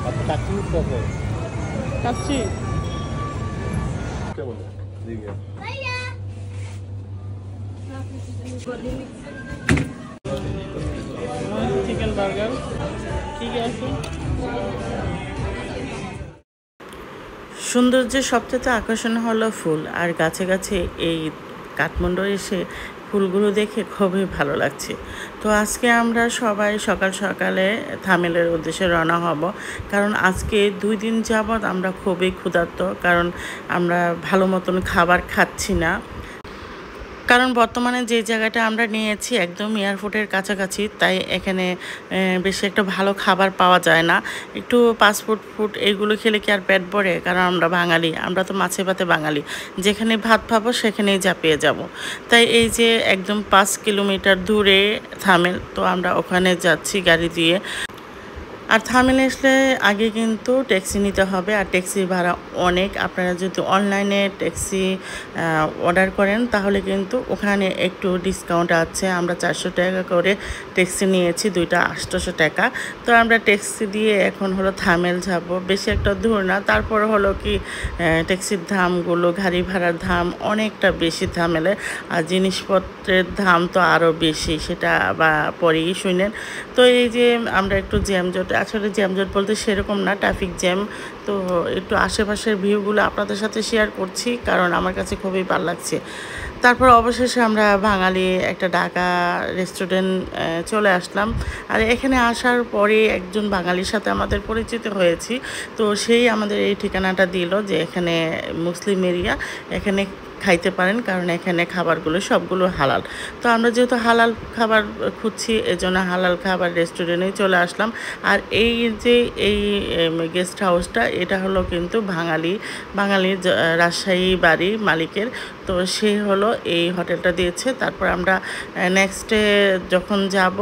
আপনি কাচ্চি উঠতে আছে কাচ্চি কেমন দিকে চিকেন বার্গার কি কি আছে। সৌন্দর্যের সবচেয়ে আকর্ষণ হলো ফুল, আর গাছে গাছে এই কাঠমান্ডু এসে ফুলগুলো দেখে খুবই ভালো লাগছে। তো আজকে আমরা সবাই সকাল সকালে থামেলের উদ্দেশ্যে রওনা হব, কারণ আজকে 2 দিন যাবৎ আমরা খুবই ক্ষুধার্ত, কারণ আমরা ভালো মতন খাবার খাচ্ছি না। কারণ বর্তমানে যে জায়গাটা আমরা নিয়েছি একদম এয়ারপোর্টের কাছাকাছি, তাই এখানে বেশি একটা ভালো খাবার পাওয়া যায় না। একটু ফাস্টফুড ফুড এগুলো খেলে কি আর পেট ভরে? কারণ আমরা বাঙালি, আমরা তো মাছে ভাতে বাঙালি, যেখানে ভাত পাবো সেখানেই ঝাঁপিয়ে যাব। তাই এই যে একদম 5 কিলোমিটার দূরে থামেল, তো আমরা ওখানে যাচ্ছি গাড়ি দিয়ে। আর থামেলে আসলে আগে কিন্তু ট্যাক্সি নিতে হবে, আর ট্যাক্সি ভাড়া অনেক। আপনারা যদি অনলাইনে ট্যাক্সি অর্ডার করেন তাহলে কিন্তু ওখানে একটু ডিসকাউন্ট আছে। আমরা 400 টাকা করে ট্যাক্সি নিয়েছি, 2টা 800 টাকা। তো আমরা ট্যাক্সি দিয়ে এখন হলো থামেল যাব, বেশি একটা দূর না। তারপর হলো কি ট্যাক্সির দামগুলো, গাড়ি ভাড়ার দাম অনেকটা বেশি থামেলে, আর জিনিসপত্রের দাম তো আরও বেশি, সেটা বা পরেই শুনেন। তো এই যে আমরা একটু জ্যামজট, আসলে জ্যামজট বলতে সেরকম না, ট্রাফিক জ্যাম। তো একটু আশেপাশের ভিউগুলো আপনাদের সাথে শেয়ার করছি, কারণ আমার কাছে খুবই ভালো লাগছে। তারপর অবশেষে আমরা বাঙালি একটা ঢাকা রেস্টুরেন্ট চলে আসলাম। আর এখানে আসার পরে একজন বাঙালির সাথে আমাদের পরিচিত হয়েছি। তো সেই আমাদের এই ঠিকানাটা দিল যে এখানে মুসলিম এরিয়া, এখানে খাইতে পারেন, কারণ এখানে খাবারগুলো সবগুলো হালাল। তো আমরা যেহেতু হালাল খাবার খুঁজছি, এজন্য হালাল খাবার রেস্টুরেন্টেই চলে আসলাম। আর এই যে এই গেস্ট হাউসটা, এটা হলো কিন্তু বাঙালির রাজশাহী বাড়ি মালিকের। তো সে হলো এই হোটেলটা দিয়েছে। তারপর আমরা নেক্সটে যখন যাব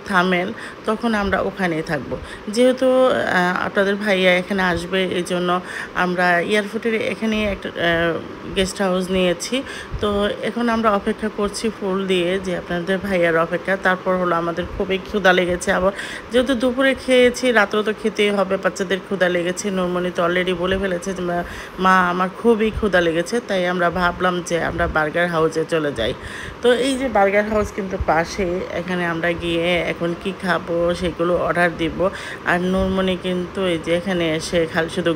থামেল, তখন আমরা ওখানেই থাকবো। যেহেতু আপনাদের ভাইয়া এখানে আসবে, এই জন্য আমরা এয়ারপোর্টের এখানে একটা গেস্ট হাউস নিয়েছি। তো এখন আমরা অপেক্ষা করছি ফুল দিয়ে, যে আপনাদের ভাইয়ার অপেক্ষা। তারপর হলো আমাদের খুবই ক্ষুধা লেগেছে, আবার যেহেতু দুপুরে খেয়েছি, রাত্রেও তো খেতেই হবে, বাচ্চাদের ক্ষুধা লেগেছে। নুরমণি তো অলরেডি বলে ফেলেছে যে মা আমার খুবই ক্ষুধা লেগেছে। তাই আমরা ভাবলাম যে আমরা বার্গার হাউসে চলে যাই। তো এই যে বার্গার হাউস কিন্তু পাশে, এখানে আমরা গিয়ে এখন কি খাবো সেগুলো অর্ডার দিব। আর নুরমণি কিন্তু এই যে এখানে এসে খালি শুধু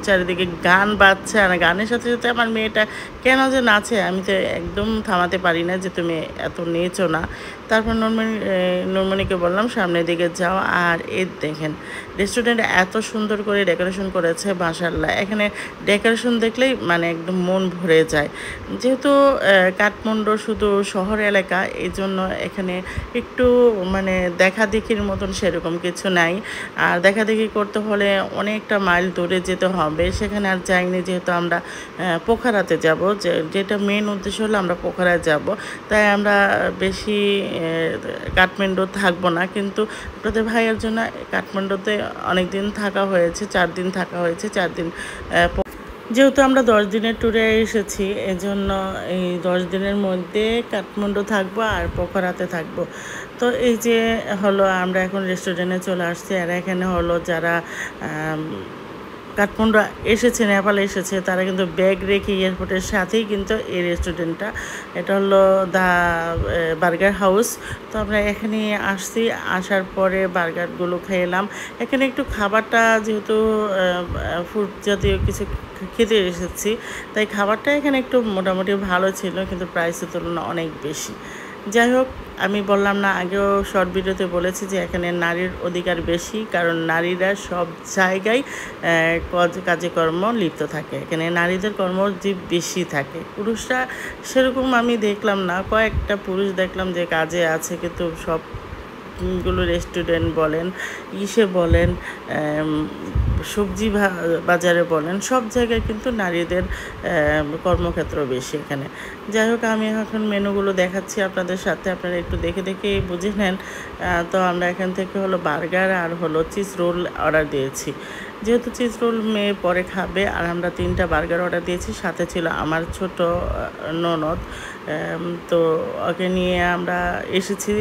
চারিদিকে গান বাজছে, আর গানের সাথে সাথে আমার মেয়েটা কেন যে নাচে, আমি তো একদম থামাতে পারি না যে তুমি এত নেচো না। তারপর নুরমণিকে বললাম সামনের দিকে যাও। আর এই দেখেন রেস্টুরেন্টে এত সুন্দর করে ডেকোরেশন করেছে, মাশাআল্লাহ। এখানে ডেকোরেশন দেখলেই মানে একদম মন ভরে যায়। যেহেতু কাঠমান্ডু শুধু শহর এলাকা, এই জন্য এখানে একটু মানে দেখাদেখির মতন সেরকম কিছু নাই। আর দেখাদেখি করতে হলে অনেকটা মাইল দূরে যেতে হবে, সেখানে আর যাইনি। যেহেতু আমরা পোখারাতে যাব, যেটা মেন উদ্দেশ্য হলো আমরা পোখারায় যাব, তাই আমরা বেশি কাঠমান্ডু থাকবো না। কিন্তু আপনাদের ভাইয়ের জন্য কাঠমান্ডুতে অনেক দিন থাকা হয়েছে, 4 দিন থাকা হয়েছে। 4 দিন যেহেতু আমরা 10 দিনের ট্যুরে এসেছি, এজন্য এই 10 দিনের মধ্যে কাঠমান্ডু থাকবো আর পোখরাতে থাকবো। তো এই যে হলো আমরা এখন রেস্টুরেন্টে চলে আসছি। আর এখানে হলো যারা কাঠমান্ডু এসেছে, নেপালে এসেছে, তারা কিন্তু ব্যাগ রেখে এয়ারপোর্টের সাথেই কিন্তু এই রেস্টুরেন্টটা, এটা হলো দ্য বার্গার হাউস। তো আমরা এখানে আসছি, আসার পরে বার্গারগুলো খেলাম। এখানে একটু খাবারটা, যেহেতু ফুড জাতীয় কিছু খেতে এসেছি, তাই খাবারটা এখানে একটু মোটামুটি ভালো ছিল, কিন্তু প্রাইসের তুলনায় অনেক বেশি। যাই হোক, আমি বললাম না, আগেও শর্ট ভিডিওতে বলেছি যে এখানে নারীর অধিকার বেশি, কারণ নারীরা সব জায়গায় কাজে কর্ম লিপ্ত থাকে। এখানে নারীদের কর্মজীব বেশি থাকে, পুরুষরা সেরকম আমি দেখলাম না। কয়েকটা পুরুষ দেখলাম যে কাজে আছে, কিন্তু সবগুলো রেস্টুরেন্ট বলেন, বলেন, সবজি বাজারে বলেন, সব জায়গায় কিন্তু নারীদের কর্মক্ষেত্র বেশি এখানে। যাই হোক, আমি এখন মেনুগুলো দেখাচ্ছি আপনাদের সাথে, আপনারা একটু দেখে দেখে বুঝে নেন। তো আমরা এখান থেকে হলো বার্গার আর হলো চিজ রোল অর্ডার দিয়েছি। যেহেতু চিজ রোল মেয়ে পরে খাবে, আর আমরা 3টা বার্গার অর্ডার দিয়েছি। সাথে ছিল আমার ছোট ননদ, তো ওকে নিয়ে আমরা এসেছি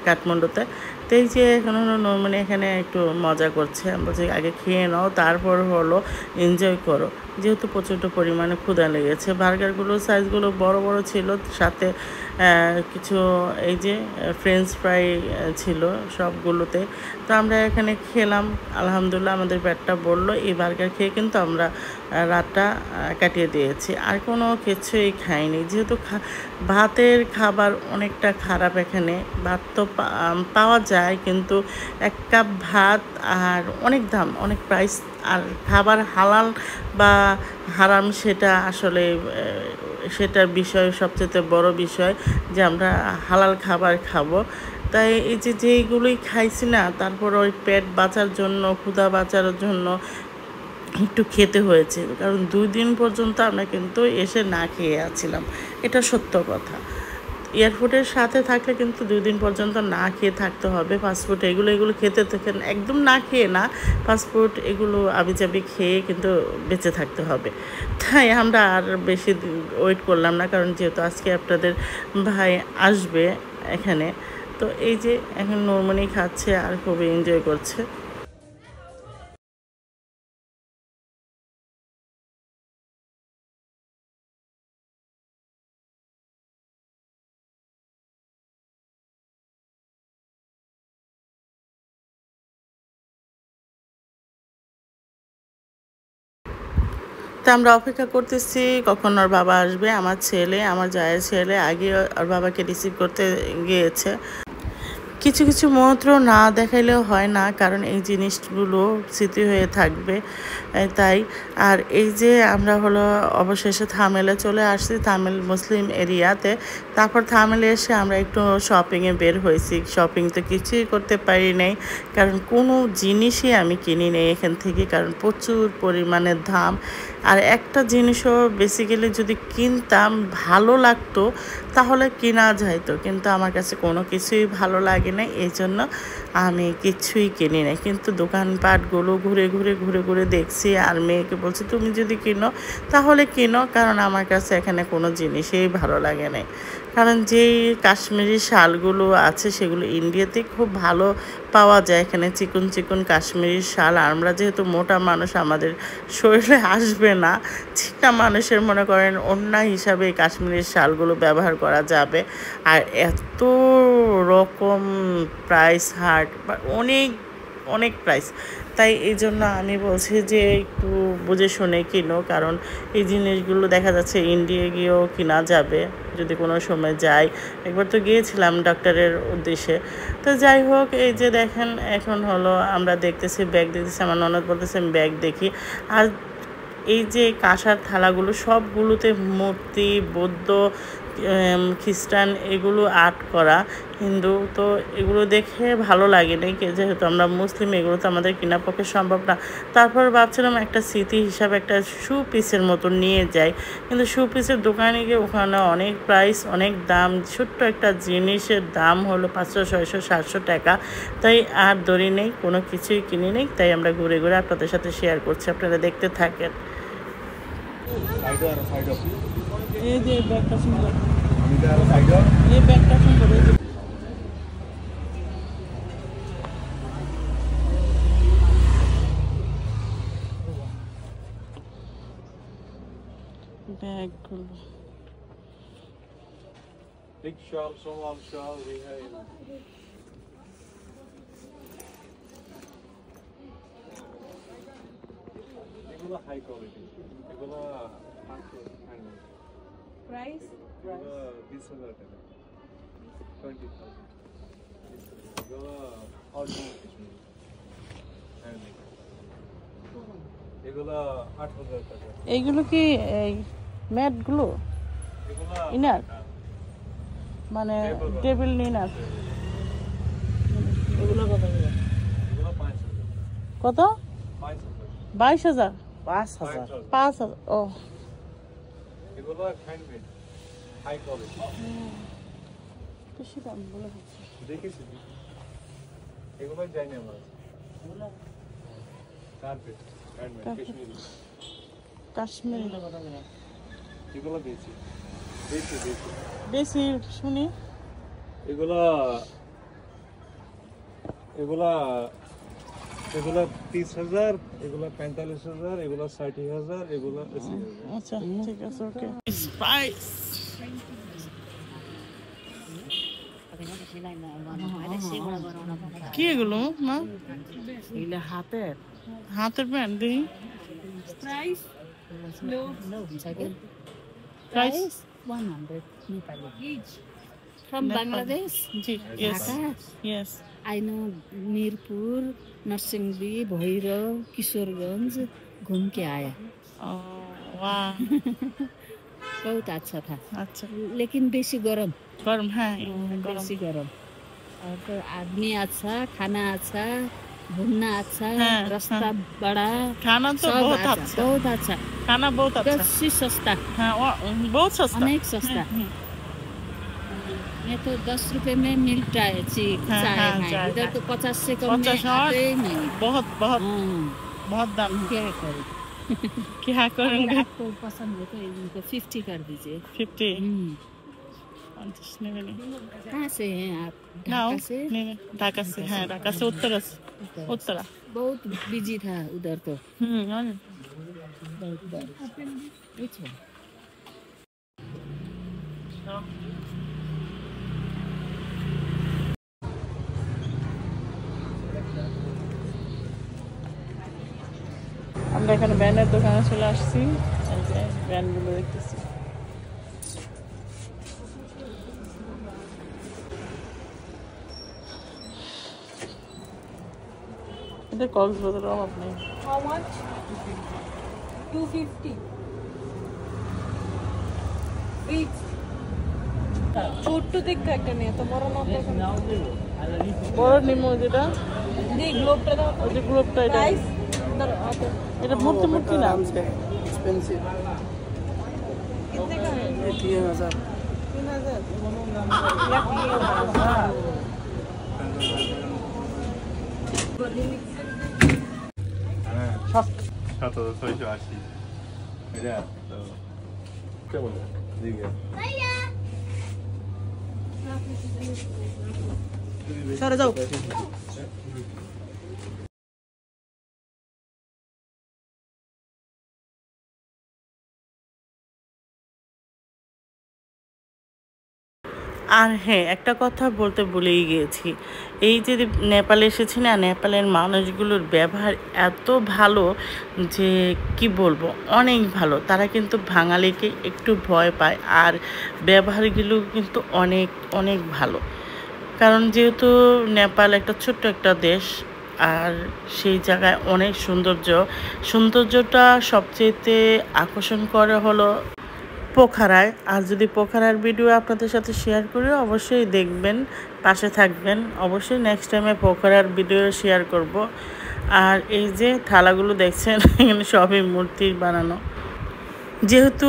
কাঠমান্ডুতে। তো এই যে এখন হলো নর্মালি এখানে একটু মজা করছে, আমি বলছি আগে খেয়ে নাও তারপর হলো এনজয় করো, যেহেতু প্রচণ্ড পরিমাণে ক্ষুধা লেগেছে। বার্গারগুলো সাইজগুলো বড় বড় ছিল, সাথে কিছু এই যে ফ্রেঞ্চ ফ্রাই ছিল সবগুলোতে। তো আমরা এখানে খেলাম, আলহামদুলিল্লাহ আমাদের পেটটা বললো। এই বার্গার খেয়ে কিন্তু আমরা রাতটা কাটিয়ে দিয়েছি, আর কোনো কিছুই খাইনি, যেহেতু ভাতের খাবার অনেকটা খারাপ। এখানে ভাত তো পাওয়া যায়, কিন্তু এক কাপ ভাত আর অনেক দাম, অনেক প্রাইস। আর খাবার হালাল বা হারাম সেটা আসলে সেটার বিষয়, সবচেয়ে বড় বিষয় যে আমরা হালাল খাবার খাবো। তাই এই যে যেইগুলোই খাইছি না, তারপর ওই পেট বাঁচার জন্য, ক্ষুধা বাঁচার জন্য একটু খেতে হয়েছে, কারণ 2 দিন পর্যন্ত আমরা কিন্তু এসে না খেয়ে আছিলাম, এটা সত্য কথা। এয়ারপোর্টের সাথে থাকলে কিন্তু 2 দিন পর্যন্ত না খেয়ে থাকতে হবে। ফাস্টফুড এগুলো খেতে থাকেন, একদম না খেয়ে না, ফাস্টফুড এগুলো আবিজাবি খেয়ে কিন্তু বেঁচে থাকতে হবে। তাই আমরা আর বেশি ওয়েট করলাম না, কারণ যেহেতু আজকে আপনাদের ভাই আসবে এখানে। তো এই যে এখন নর্মালি খাচ্ছে আর খুবই এনজয় করছে। তো আমরা অপেক্ষা করতেছি কখন ওর বাবা আসবে। আমার ছেলে, আমার জায়ের ছেলে আগে ওর বাবাকে রিসিভ করতে গিয়েছে। কিছু কিছু মুহূর্ত না দেখাইলেও হয় না, কারণ এই জিনিসগুলো স্মৃতি হয়ে থাকবে, তাই। আর এই যে আমরা হলো অবশেষে থামেলে চলে আসছি, থামেল মুসলিম এরিয়াতে। তারপর থামেলে এসে আমরা একটু শপিংয়ে বের হয়েছি। শপিং তো কিছুই করতে পারি নাই, কারণ কোনো জিনিসই আমি কিনি নেই এখান থেকে, কারণ প্রচুর পরিমাণে দাম। আর একটা জিনিসও বেসিক্যালি যদি কিনতাম ভালো লাগতো তাহলে কিনা যাইতো, কিন্তু আমার কাছে কোনো কিছুই ভালো লাগে না, এই জন্য আমি কিছুই কিনি না। কিন্তু দোকানপাটগুলো ঘুরে ঘুরে ঘুরে ঘুরে দেখছি, আর মেয়েকে বলছি তুমি যদি কিনো তাহলে কিনো, কারণ আমার কাছে এখানে কোনো জিনিসই ভালো লাগে না। কারণ যেই কাশ্মীরি শালগুলো আছে সেগুলো ইন্ডিয়াতে খুব ভালো পাওয়া যায়, এখানে চিকন চিকন কাশ্মীরি শাল। আমরা যেহেতু মোটা মানুষ, আমাদের শরীরে আসবে না, চিকনা মানুষের মনে করেন ওড়না হিসাবে এই কাশ্মীরি শালগুলো ব্যবহার করা যাবে। আর এত রকম প্রাইস হার্ট বা অনেক অনেক প্রাইস, তাই এই জন্য আমি বলছি যে একটু বুঝে শুনে কিনো, কারণ এই জিনিসগুলো দেখা যাচ্ছে ইন্ডিয়া গিয়েও কিনা যাবে যদি কোনো সময় যাই। একবার তো গিয়েছিলাম ডক্টরের উদ্দেশ্যে। তো যাই হোক, এই যে দেখেন এখন হলো আমরা দেখতেছি ব্যাগ দেখতেছি, আমার ননদ বলতেছে আমি ব্যাগ দেখি। আর এই যে কাঁসার থালাগুলো সবগুলোতে মূর্তি, বৌদ্ধ, খ্রিস্টান এগুলো আর্ট করা, হিন্দু, তো এগুলো দেখে ভালো লাগে না, যেহেতু আমরা মুসলিম, এগুলো তো আমাদের কেনার পক্ষে সম্ভব না। তারপর ভাবছিলাম একটা স্মৃতি হিসাবে একটা শু পিসের মতো নিয়ে যাই, কিন্তু শু পিসের দোকানে গিয়ে ওখানে অনেক প্রাইস, অনেক দাম। ছোট্ট একটা জিনিসের দাম হলো 500, 600, 700 টাকা। তাই আর দড়ি নেই, কোনো কিছুই কিনি নেই। তাই আমরা ঘুরে ঘুরে আপনাদের সাথে শেয়ার করছি, আপনারা দেখতে থাকেন। এই যে ব্যাগটা সুন্দর, এই ব্যাগটা সুন্দর, এই যে ব্যাগগুলো। Big shawl, small shawl, we have. এগুলো হাই কোয়ালিটি, এগুলো 500 handmade. Price? এগুলো 20,000 টাকা, 20,000. এগুলো অরিজিনাল কাশ্মীরি handmade. এগুলো 8,000 টাকা। এইগুলো কি এই ম্যাটগুলো এগুলো ইনার, মানে টেবিল ইনার? এগুলো কত? এগুলো 5,000. কত? 5,000. 22,000? 5,000। 5,000? ও, এগুলো হ্যান্ডমেড, হাই কোয়ালিটি। বেশি দাম বলে হচ্ছে। দেখেছি এগুলো জানি আমরা। কার্পেট হ্যান্ডমেড কাশ্মীরি, কাশ্মীরি এগুলো বেশি বেশি বেশি বেশি শুনি। এগুলো এগুলা এগুলা 30,000, এগুলা 45,000, এগুলা 60,000, এগুলা 80,000। আচ্ছা ঠিক আছে ওকে স্পাইস কি এগুলো মা এগুলো হাতের হাতের প্যান্ট দিই price price 100 Nepali each from Nepal. Bangladesh. G yes Dhaka. Yes I know Mirpur, Narsingdi, Bhairav, Kishoreganj घूम के आया वाह बहुत अच्छा था अच्छा लेकिन बेसी गरम गरम है गरम बेसी गरम और तो आदमी अच्छा खाना अच्छा घूमना अच्छा हाँ, रास्ता बड़ा खाना तो सब बहुत अच्छा अच्छा बहुत अच्छा खाना बहुत अच्छा बेसी सस्ता हाँ बहुत सस्ता अनेक सस्ता मैं तो 10 रुपए में मिलता है हाँ, चाय हाँ, है चाय, इधर हाँ। तो 50 से कम 50 में आते ही नहीं बहुत बहुत हाँ, बहुत दाम है क्या करें क्या अगर करेंगे आपको पसंद है तो इनको 50 कर दीजिए 50 हम्म, 50 नहीं नहीं कहाँ से हैं आप नाउ ढाका से नहीं नहीं ढाका से हाँ ढाका से उत्तरा उत्तरा बहुत बिजी था उधर तो हाँ बहुत बारिश Which one? আমরা এখানে ব্যান্ডের দোকানে চলে আসছি এই যে ব্যান্ডগুলো দেখতেছি এটা কক্সবাজারের অভাব নেই How much? 250. Beach. ছোট্ট দেখতে একটা নেই এত বড় না বড় নিমো যেটা জি গ্লোবটা দাও ওই যে গ্রুপটা এটা প্রাইস এটা মূর্তি মূর্তি না एक्सपेंसिव कितने का है 3000 হ্যাঁ 7,680 এটা তো কেমন দিকে সরে যাও আর হ্যাঁ একটা কথা বলতে ভুলেই গিয়েছি এই যে নেপালে এসেছি না নেপালের মানুষগুলোর ব্যবহার এত ভালো যে কি বলবো অনেক ভালো তারা কিন্তু বাঙালিকে একটু ভয় পায় আর ব্যবহারগুলো কিন্তু অনেক অনেক ভালো কারণ যেহেতু নেপাল একটা ছোট্ট একটা দেশ আর সেই জায়গায় অনেক সৌন্দর্যটা সবচেয়ে আকর্ষণ করে হলো পোখারায় আর যদি পোখারার ভিডিও আপনাদের সাথে শেয়ার করি অবশ্যই দেখবেন পাশে থাকবেন অবশ্যই নেক্সট টাইমে পোখারার ভিডিও শেয়ার করব আর এই যে থালাগুলো দেখছেন এখানে সবই মূর্তি বানানো যেহেতু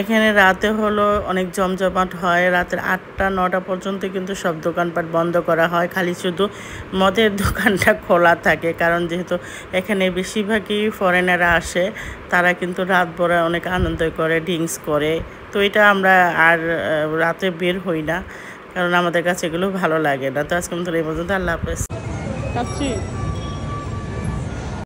এখানে রাতে হলো অনেক জমজমাট হয় রাতের 8টা 9টা পর্যন্ত কিন্তু সব দোকানপাট বন্ধ করা হয় খালি শুধু মদের দোকানটা খোলা থাকে কারণ যেহেতু এখানে বেশিরভাগই ফরেনাররা আসে তারা কিন্তু রাত ভরে অনেক আনন্দ করে ড্রিঙ্কস করে তো এটা আমরা আর রাতে বের হই না কারণ আমাদের কাছে এগুলো ভালো লাগে না তো আজকে মতো এই পর্যন্ত আল্লাহ হাফেজ